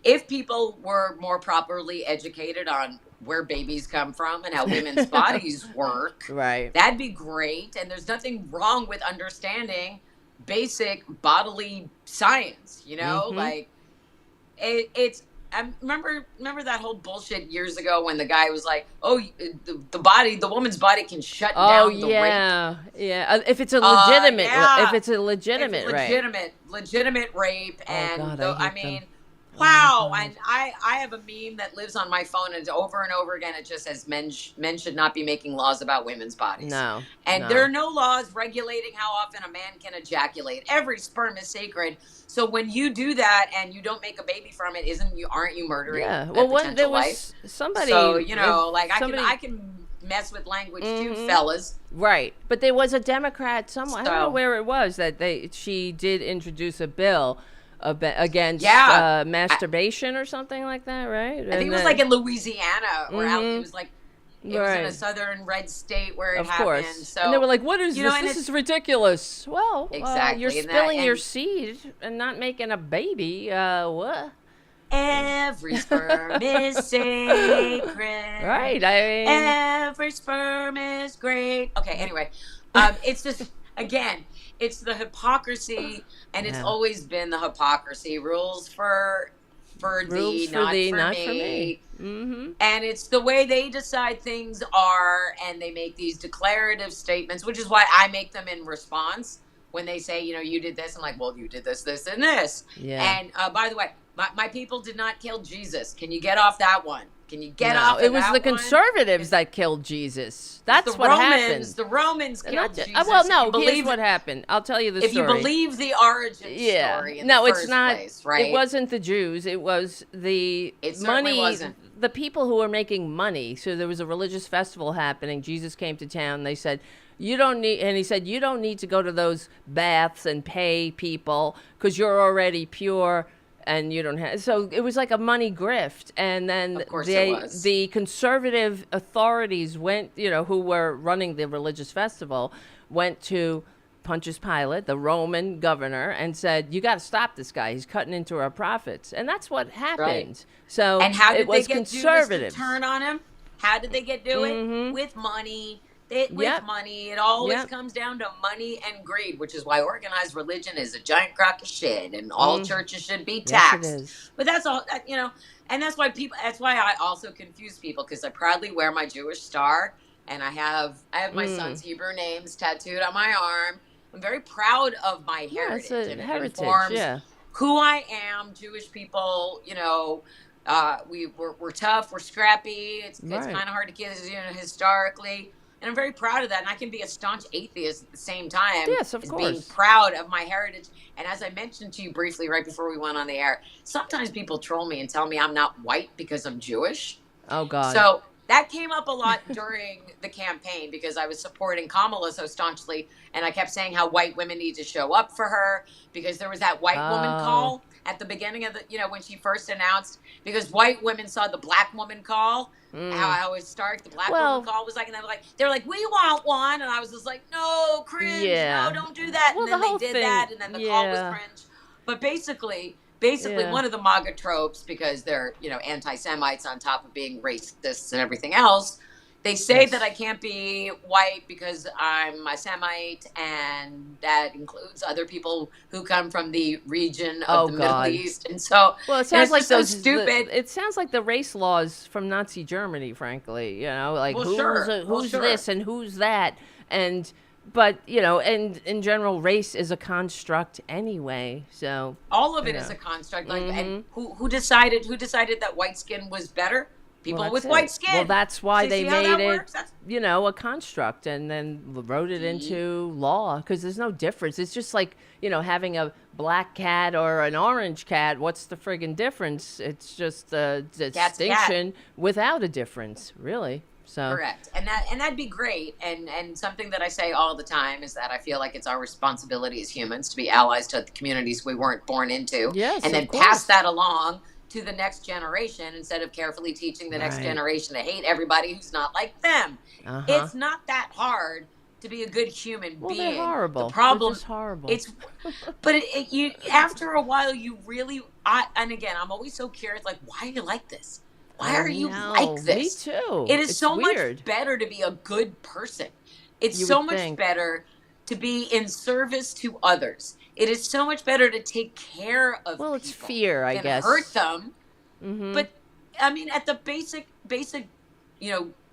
if people were more properly educated on where babies come from and how women's bodies work, that'd be great. And there's nothing wrong with understanding basic bodily science, like it's, I remember that whole bullshit years ago when the guy was like, "Oh, the woman's body can shut down the rape." If it's a legitimate, legitimate rape, and God, wow. And I have a meme that lives on my phone, and over again it just says men should not be making laws about women's bodies. There are no laws regulating how often a man can ejaculate. Every sperm is sacred. So when you do that and you don't make a baby from it, aren't you murdering? Well, when there was somebody, so I can mess with language too, fellas. Right, but there was a Democrat somewhere. I don't know where it was that she did introduce a bill against masturbation or something like that, right? I think it was like in Louisiana or out. It was like it was in a southern red state where it happened. So, and they were like, "What is this? This is ridiculous." Well, exactly. You're spilling your seed and not making a baby. What? Every sperm is sacred. Right. Every sperm is great. Okay. Anyway, it's just again. It's the hypocrisy, and it's always been the hypocrisy. Rules for thee, not for me. Mm-hmm. And it's the way they decide things are, and they make these declarative statements, which is why I make them in response. When they say, you did this, I'm like, well, you did this, this, and this. Yeah. And by the way, my people did not kill Jesus. Can you get off that one? Can you get off of that one? It was the conservatives that killed Jesus. That's what happened. The Romans killed Jesus. Well, no, here's what happened. I'll tell you the story. If you believe the origin story in the first place, right? It wasn't the Jews. It was the money. Wasn't. The people who were making money. So there was a religious festival happening. Jesus came to town. They said, you don't need to go to those baths and pay people because you're already pure. And you don't have, so it was like a money grift. And then the conservative authorities went, who were running the religious festival, went to Pontius Pilate, the Roman governor, and said, you got to stop this guy. He's cutting into our profits. And that's what happened. Right. So and how did it was they get conservative. To turn on him? How did they get do it? With money. Money. It always comes down to money and greed, which is why organized religion is a giant crock of shit, and all churches should be taxed. Yes, but that's all, and that's why I also confuse people, because I proudly wear my Jewish star, and I have my son's Hebrew names tattooed on my arm. I'm very proud of my heritage, and it informs who I am. Jewish people, we're tough, we're scrappy. It's kind of hard to get, historically. And I'm very proud of that. And I can be a staunch atheist at the same time. Yes, of course. Being proud of my heritage. And as I mentioned to you briefly right before we went on the air, sometimes people troll me and tell me I'm not white because I'm Jewish. Oh, God. So that came up a lot during the campaign, because I was supporting Kamala so staunchly. And I kept saying how white women need to show up for her, because there was that white woman call at the beginning of the, when she first announced, because white women saw the black woman call. How historic the black woman call was like, and they're like, we want one, and I was just like, no, cringe, no, don't do that. Well, and then they did that, and then the call was cringe. But basically one of the MAGA tropes, because they're anti-Semites on top of being racists and everything else, they say that I can't be white because I'm a Semite, and that includes other people who come from the region of the Middle East. And so, it sounds like so stupid. It sounds like the race laws from Nazi Germany, frankly. Who's this and who's that, but and in general, race is a construct anyway. So all of it is a construct. And who decided that white skin was better? people with white skin. Well, that's why they made it, That's... a construct and then wrote it into law, because there's no difference. It's just like, having a black cat or an orange cat. What's the friggin' difference? It's just a distinction without a difference, really. So. Correct. And that'd be great. And something that I say all the time is that I feel like it's our responsibility as humans to be allies to the communities we weren't born into. Yes, and then pass that along to the next generation instead of carefully teaching the next generation to hate everybody who's not like them. It's not that hard to be a good human being. They're horrible. The problem is horrible. But you after a while you really and again, I'm always so curious, like, why are you like this? Why are you like this? Me too. It is so weird. much better to be a good person. It's so much better to be in service to others. It is so much better to take care of people. Well, it's fear, I guess. Hurt them. Mm-hmm. But, I mean, at the basic,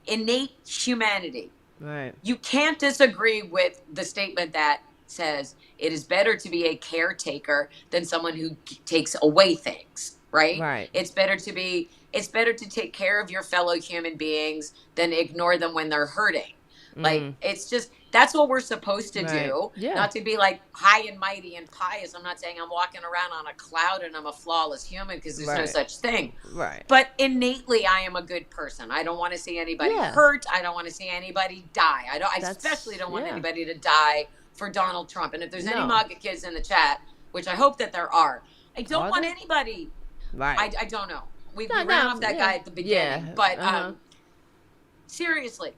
innate humanity, right? You can't disagree with the statement that says it is better to be a caretaker than someone who takes away things, right? Right. It's better to take care of your fellow human beings than ignore them when they're hurting. Like, it's just, that's what we're supposed to do. Yeah. Not to be like high and mighty and pious. I'm not saying I'm walking around on a cloud and I'm a flawless human, because there's no such thing. Right. But innately, I am a good person. I don't want to see anybody hurt. I don't want to see anybody die. I especially don't want anybody to die for Donald Trump. And if there's any MAGA kids in the chat, which I hope that there are, I don't want anybody. Right. I don't know. We ran off that guy at the beginning. But seriously,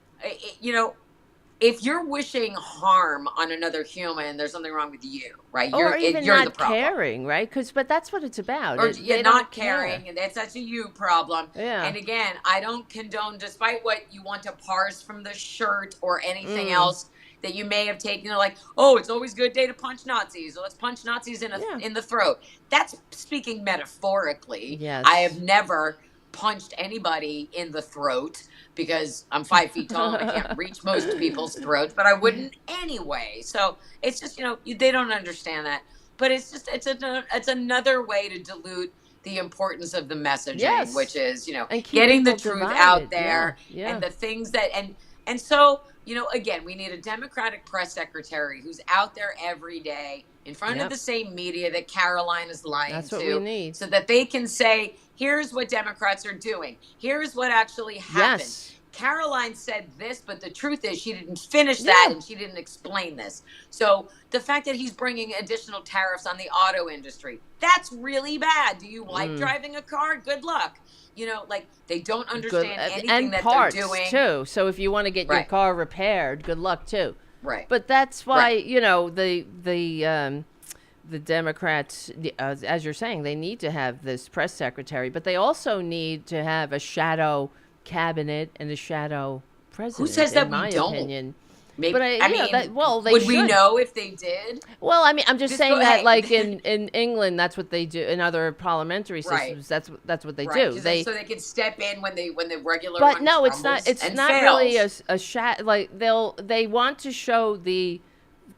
if you're wishing harm on another human, there's something wrong with you, right? Or even you're not the problem. Caring, right? But that's what it's about. Or you're not caring, and that's a you problem. Yeah. And again, I don't condone, despite what you want to parse from the shirt or anything else that you may have taken, like, oh, it's always a good day to punch Nazis. So let's punch Nazis in the throat. That's speaking metaphorically. Yes. I have never punched anybody in the throat, because I'm 5 feet tall and I can't reach most people's throats, but I wouldn't anyway. So it's just, they don't understand that. But it's just, it's another way to dilute the importance of the messaging, which is, getting the truth out there and the things that, and so, again, we need a Democratic press secretary who's out there every day in front of the same media that Caroline is lying to. That's what we need. So that they can say, here's what Democrats are doing. Here's what actually happened. Yes. Caroline said this, but the truth is she didn't finish that and she didn't explain this. So the fact that he's bringing additional tariffs on the auto industry, that's really bad. Do you like driving a car? Good luck. They don't understand anything that parts they're doing. Too. So if you want to get your car repaired, good luck too. Right. But that's why, the Democrats, as you're saying, they need to have this press secretary, but they also need to have a shadow cabinet and a shadow president. Who says that in my we don't? opinion. Maybe, But they would should. we know if they did? Well, I'm just saying that, like in England, that's what they do. In other parliamentary systems, that's what they do. So they can step in when the regular. But one no, it's not. crumbles It's and not fails. really a like they want to show the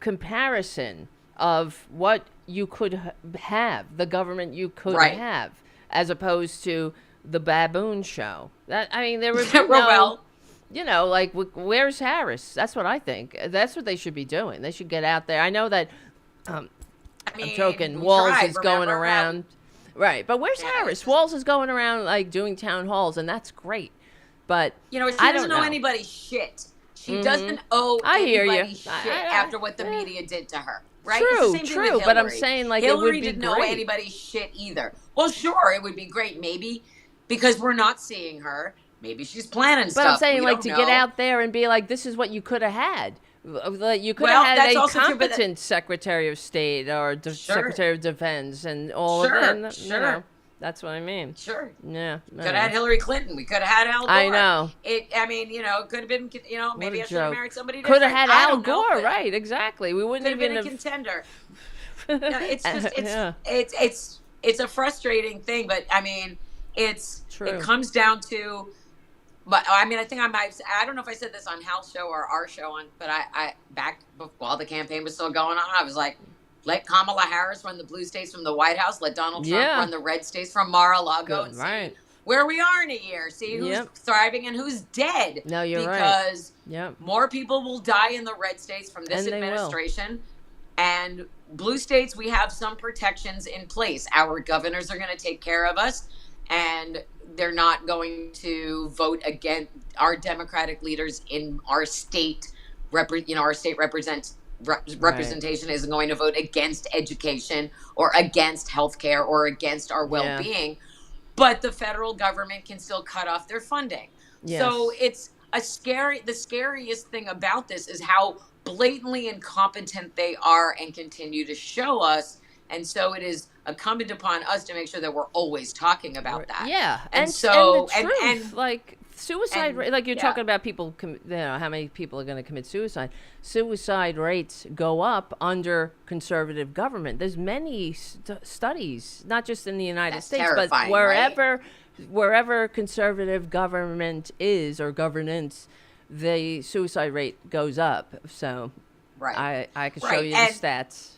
comparison of what you could have, the government you could have, as opposed to the baboon show. That there was like, where's Harris? That's what I think. That's what they should be doing. They should get out there. I know that. I'm joking. Walls is going around, right? But where's Harris? Walls is going around like doing town halls, and that's great. But she doesn't know anybody's shit. She doesn't owe anybody shit after what the media did to her. Right? True. But I'm saying, like, Hillary it would be didn't know great. anybody's shit either. Well, sure, it would be great, maybe, because we're not seeing her. Maybe she's planning stuff. But I'm saying, we to don't get know. out there and be like, this is what you could have had. You could have had a competent Secretary of State or Secretary of Defense and all of that. Sure. That's what I mean. Sure. Yeah. Could have had Hillary Clinton. We could have had Al Gore. I know. It could have been, maybe I should have married somebody different. different. Could have had Al Gore, right? Exactly. We wouldn't have been a contender. No, it's just, it's a frustrating thing, but it's true. It comes down to, but I think I don't know if I said this on Hal's show or our show but I back while the campaign was still going on, I was like, let Kamala Harris run the blue states from the White House. Let Donald Trump run the red states from Mar-a-Lago. Right. where we are in a year. See who's thriving and who's dead. No, you're because right. More people will die in the red states from this administration. And blue states, we have some protections in place. Our governors are going to take care of us, and they're not going to vote against our Democratic leaders in our state. Our state representation isn't going to vote against education or against healthcare or against our well-being, but the federal government can still cut off their funding. So it's the scariest thing about this is how blatantly incompetent they are and continue to show us. And so it is incumbent upon us to make sure that we're always talking about that. Yeah. And so, the truth, like suicide rate, like you're talking about people, how many people are going to commit suicide. Suicide rates go up under conservative government. There's many studies, not just in the United States, but wherever conservative government is or governance, the suicide rate goes up. So I can show you the stats.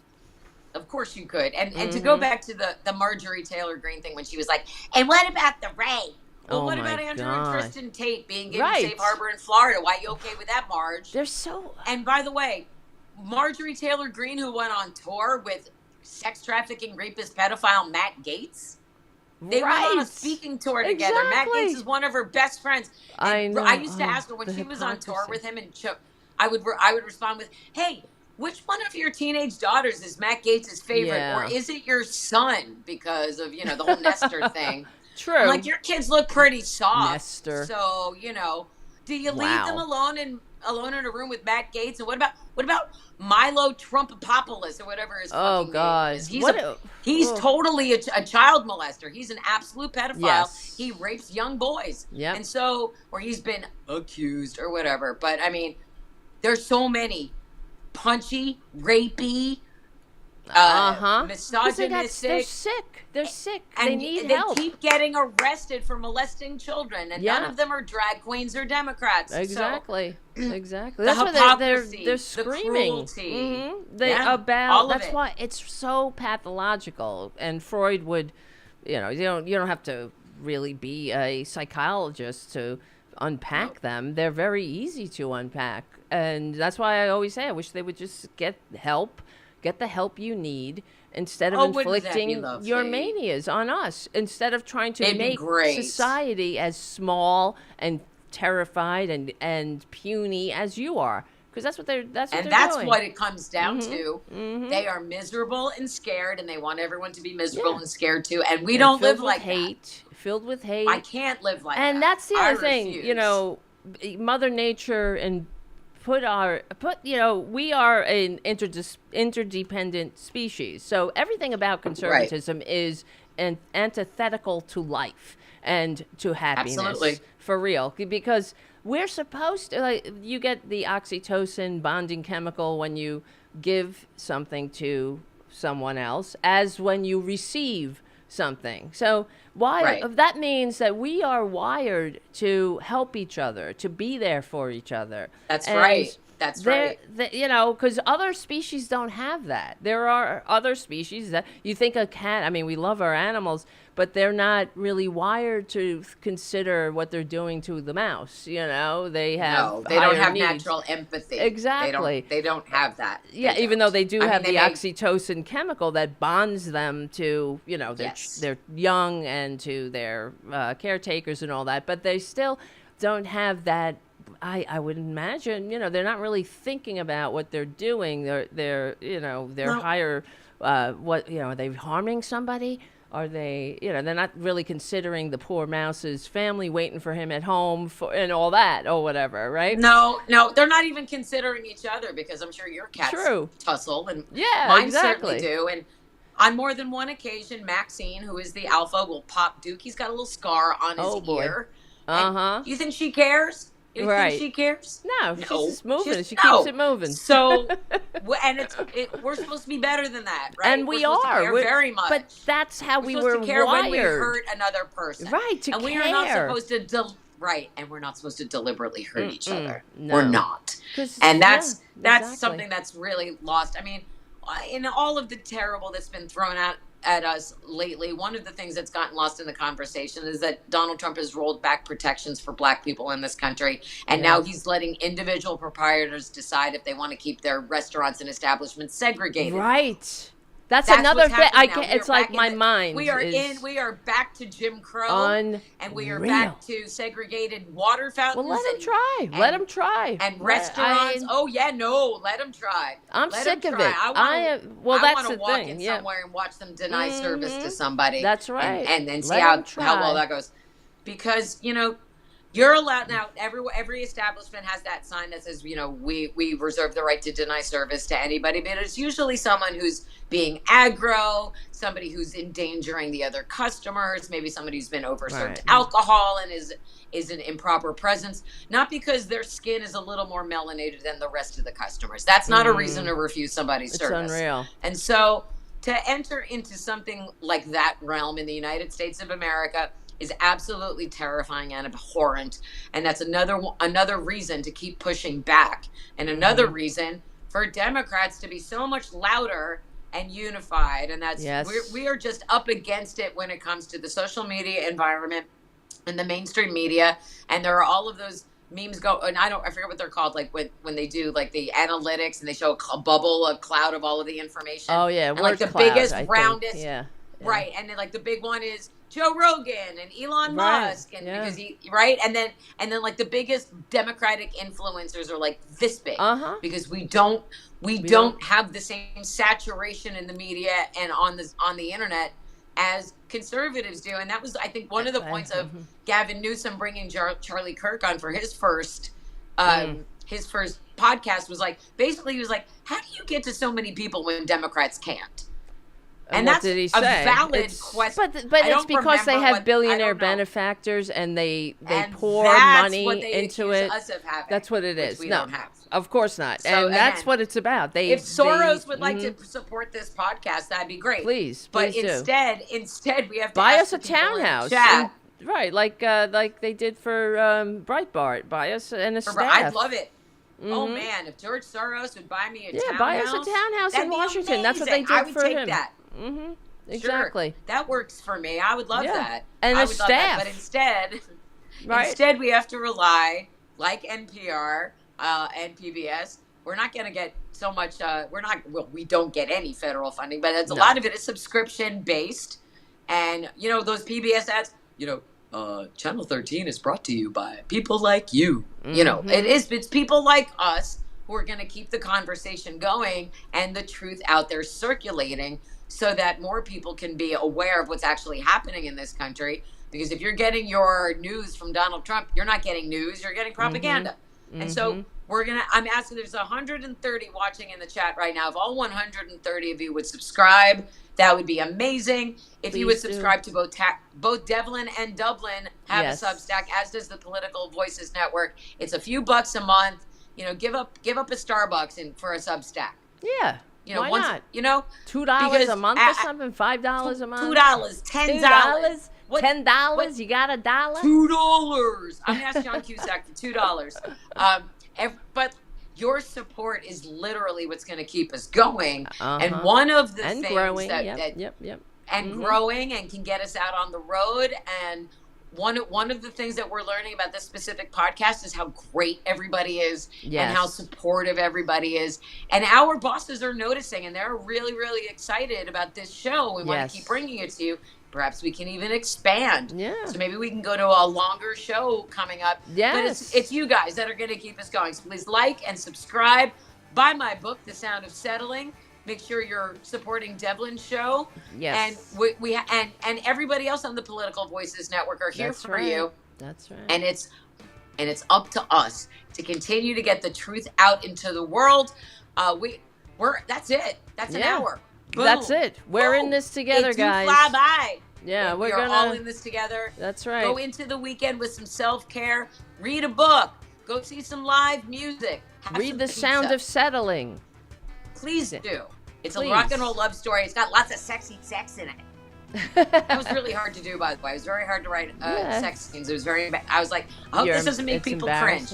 Of course you could. And to go back to the Marjorie Taylor Greene thing when she was like, and what about the rape? Well, what about Andrew and Kristen Tate being given safe harbor in Florida? Why are you okay with that, Marge? They're so... And by the way, Marjorie Taylor Greene, who went on tour with sex trafficking rapist pedophile Matt Gaetz, they went on a speaking tour together. Matt Gaetz is one of her best friends. And I used to ask her when she was on tour with him, and I would respond with, hey, which one of your teenage daughters is Matt Gaetz' favorite? Or is it your son? Because of, the whole Nestor thing. True. I'm like, your kids look pretty soft. Nestor. So, do you leave them alone in a room with Matt Gaetz? And what about Milo Trumpopoulos or whatever his fucking name is? He's totally a child molester. He's an absolute pedophile. Yes. He rapes young boys. Yep. And so, or he's been accused or whatever. But I mean, there's so many punchy, rapey, misogynistic. They're sick. And they need help. They keep getting arrested for molesting children, and none of them are drag queens or Democrats. Exactly. Exactly. The That's hypocrisy, why they're screaming. the cruelty. That's why it's so pathological. And Freud would, you don't have to really be a psychologist to unpack them. They're very easy to unpack. And that's why I always say I wish they would just get the help you need instead of inflicting your manias on us, instead of trying to make society as small and terrified and puny as you are, because that's what they're doing. What it comes down to. They are miserable and scared, and they want everyone to be miserable and scared too, and we don't live like that. Filled with hate. I can't live like that. And that's the other thing, Mother Nature and we are an interdependent species. So everything about conservatism is antithetical to life and to happiness. Absolutely. For real. Because we're supposed to, you get the oxytocin bonding chemical when you give something to someone else as when you receive something. So that means that we are wired to help each other, to be there for each other. That's right. Because other species don't have that. There are other species that you think a cat, we love our animals, but they're not really wired to consider what they're doing to the mouse. They have they don't have needs. Natural empathy. Exactly. They don't have that. Yeah, even though they do have the oxytocin chemical that bonds them to, their young and to their caretakers and all that, but they still don't have that. I would imagine, they're not really thinking about what they're doing. They're higher. Are they harming somebody? Are they, they're not really considering the poor mouse's family waiting for him at home and all that or whatever, right? No, they're not even considering each other, because I'm sure your cats tussle, and mine certainly do. And on more than one occasion, Maxine, who is the alpha, will pop Duke. He's got a little scar on his ear. You think she cares? You think she cares? No, she's just moving. She keeps it moving. So, and we're supposed to be better than that, right? And we are. We're very much. But that's how we were to care wired. When we hurt another person. Right, to and care. we are not supposed to and we're not supposed to deliberately hurt each other. No. We're not. And that's something that's really lost. In all of the terrible that's been thrown at us lately, one of the things that's gotten lost in the conversation is that Donald Trump has rolled back protections for Black people in this country. And now he's letting individual proprietors decide if they want to keep their restaurants and establishments segregated. Right. That's another thing. It's like my mind. We are back to Jim Crow, and we are back to segregated water fountains. Well, let them try. Let them try. And restaurants. Let them try. I'm sick of it. I want to walk in somewhere and watch them deny service to somebody. That's right. And then see how well that goes. Because, you're allowed now. Every establishment has that sign that says, we reserve the right to deny service to anybody. But it's usually someone who's being aggro, somebody who's endangering the other customers, maybe somebody who's been overserved alcohol and is an improper presence. Not because their skin is a little more melanated than the rest of the customers. That's not a reason to refuse somebody's service. It's unreal. And so to enter into something like that realm in the United States of America is absolutely terrifying and abhorrent, and that's another reason to keep pushing back, and another reason for Democrats to be so much louder and unified. And that's we are just up against it when it comes to the social media environment and the mainstream media. And there are all of those memes and I forget what they're called, like when they do like the analytics and they show a cloud of all of the information. Oh yeah, and like the cloud, biggest, roundest, right, and then like the big one is Joe Rogan and Elon Musk, and because and then like the biggest Democratic influencers are like this big, because we don't have the same saturation in the media and on the internet as conservatives do. And that was, I think, one of the points of Gavin Newsom bringing Charlie Kirk on for his first podcast was like, basically he was like, how do you get to so many people when Democrats can't? And what that's did he a say? valid question. But it's because they have billionaire benefactors and they pour money into it. That's what it is. No, of course not. So, and that's what it's about. If Soros would like to support this podcast, that'd be great. Please But do. instead we have to buy ask us a the people in the townhouse. chat. Right, like they did for Breitbart. Buy us and a staff. I'd love it. Oh man, if George Soros would buy me a townhouse, buy us a townhouse in Washington. That's what they did for him. I would take that. Exactly. Sure. That works for me. I would love that. And I a would staff. Love that. But instead we have to rely, like NPR and PBS. We're not going to get so much. We don't get any federal funding, but a lot of it is subscription based. And those PBS ads. Channel 13 is brought to you by people like you. It's people like us who are going to keep the conversation going and the truth out there circulating, so that more people can be aware of what's actually happening in this country. Because if you're getting your news from Donald Trump, you're not getting news, you're getting propaganda. And so I'm asking, there's 130 watching in the chat right now. If all 130 of you would subscribe, that would be amazing. If you would subscribe to both Devlin and Dublin have a Substack, as does the Political Voices Network. It's a few bucks a month. Give up a Starbucks for a Substack. Yeah. Why not? $2 a month or something? $5 a month? $2, $10. $10? You got $1? $2. I'm gonna ask John Cusack for $2. But your support is literally what's going to keep us going. And one of the things growing. Growing and can get us out on the road. And one of the things that we're learning about this specific podcast is how great everybody is and how supportive everybody is. And our bosses are noticing, and they're really, really excited about this show. We want to keep bringing it to you. Perhaps we can even expand. Yeah. So maybe we can go to a longer show coming up. Yes. But it's you guys that are going to keep us going. So please like and subscribe. Buy my book, The Sound of Settling. Make sure you're supporting Devlin's show. Yes. And we and everybody else on the Political Voices Network are here for you. That's right. And it's up to us to continue to get the truth out into the world. That's it. That's an hour. Boom. That's it. We're in this together, guys. Fly by. Yeah, we're all in this together. That's right. Go into the weekend with some self-care. Read a book. Go see some live music. Read The Sound of Settling. Please do. It's a rock and roll love story. It's got lots of sexy sex in it. That was really hard to do, by the way. It was very hard to write sex scenes. It was I was like, I hope this doesn't make people cringe.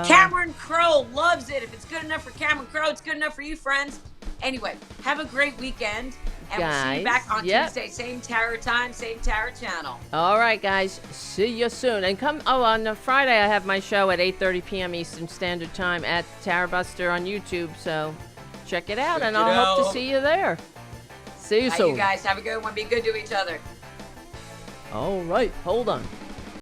Cameron Crowe loves it. If it's good enough for Cameron Crowe, it's good enough for you, friends. Anyway, have a great weekend. And we'll see you back on Tuesday, same Terror time, same Terror channel. All right, guys. See you soon. And come, on Friday, I have my show at 8:30 p.m. Eastern Standard Time at Terror Buster on YouTube. So check it out, and I'll hope to see you there. See you soon. You guys have a good one. Be good to each other. All right. Hold on.